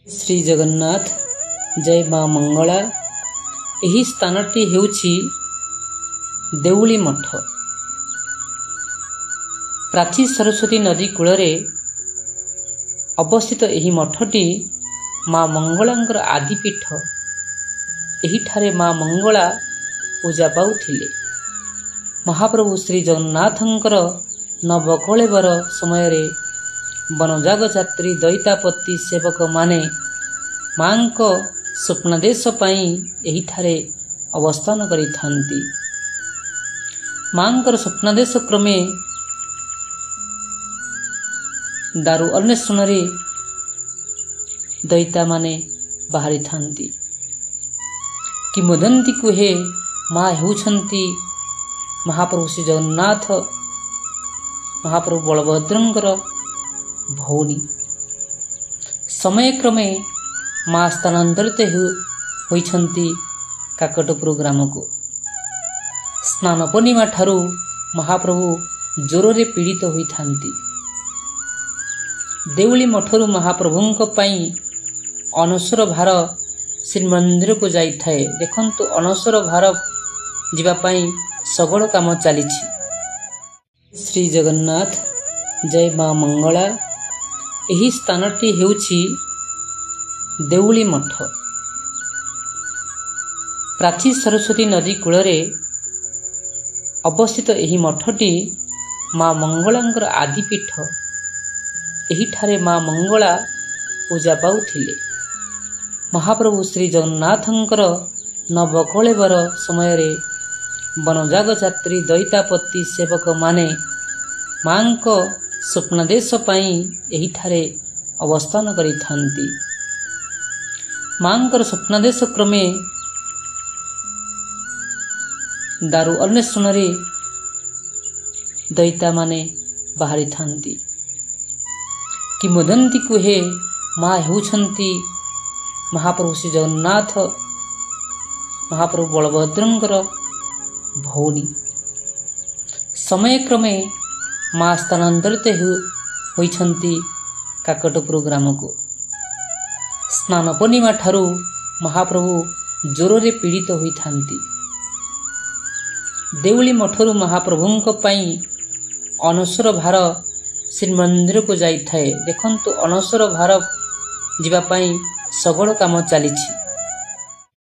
श्री जगन्नाथ जय माँ मंगला। यही स्थानटी हेउछि देउली मठ। प्राची सरस्वती नदी कूलरे अवस्थित यही मठटी माँ मंगलांकर आदिपीठ। एहिठारे माँ मंगला पूजा पाउथिले। महाप्रभु श्री जगन्नाथंकर नवकळेबर समय वनजाग यात्री दैतापति सेवक माने मां को स्वप्नादेश पाई एहिठारे अवस्थान करिथांती। मांकर स्वप्नादेश क्रमे दारु अन्वेषण दैता माने बाहरी थांती। किंवदंती कुहे माँ हेउछंती महाप्रभु श्री जगन्नाथ महाप्रभु बलभद्रंकर भौनी। समय क्रमे माँ स्थानांतरित होइछंती काकटपुर ग्राम को। स्नान पूर्णिमा ठारू महाप्रभु ज्वरे पीड़ित होइथांती। देउली मठरू महाप्रभुंक पई अनसर भार श्रीमंदिर को जाई थाए। देखंतु अनसर भार जीवा पई सगळ काम चलीछि। श्री जगन्नाथ जय माँ मंगला। यही स्थानटी हेउछि देउली मठ। प्राची सरस्वती नदी कूलरे अवस्थित यही मठटी माँ मंगलांकर आदिपीठ। एहिठारे माँ मंगला पूजा पाउथिले। महाप्रभु श्री जगन्नाथंकर नवकळेबर समय वनजाग यात्री दैतापति सेवक माने मां को स्वप्नादेश पाई एहिठारे अवस्थान करिथांती। मांकर स्वप्नादेश क्रमे दारु अन्वेषण दैता माने बाहरी थांती। किंवदंती कुहे माँ हेउछंती महाप्रभु श्री जगन्नाथ महाप्रभु बलभद्रंकर भौनी। समय क्रमे माँ स्थानांतरित होइछंती काकटपुर ग्राम को। स्नान पूर्णिमा ठारू महाप्रभु ज्वरे पीड़ित होइथांती। देउली मठरू महाप्रभुंक पई अनसर भार श्रीमंदिर को जाई थाए। देखंतु अनसर भार जीवा पई सगळ काम चलीछि।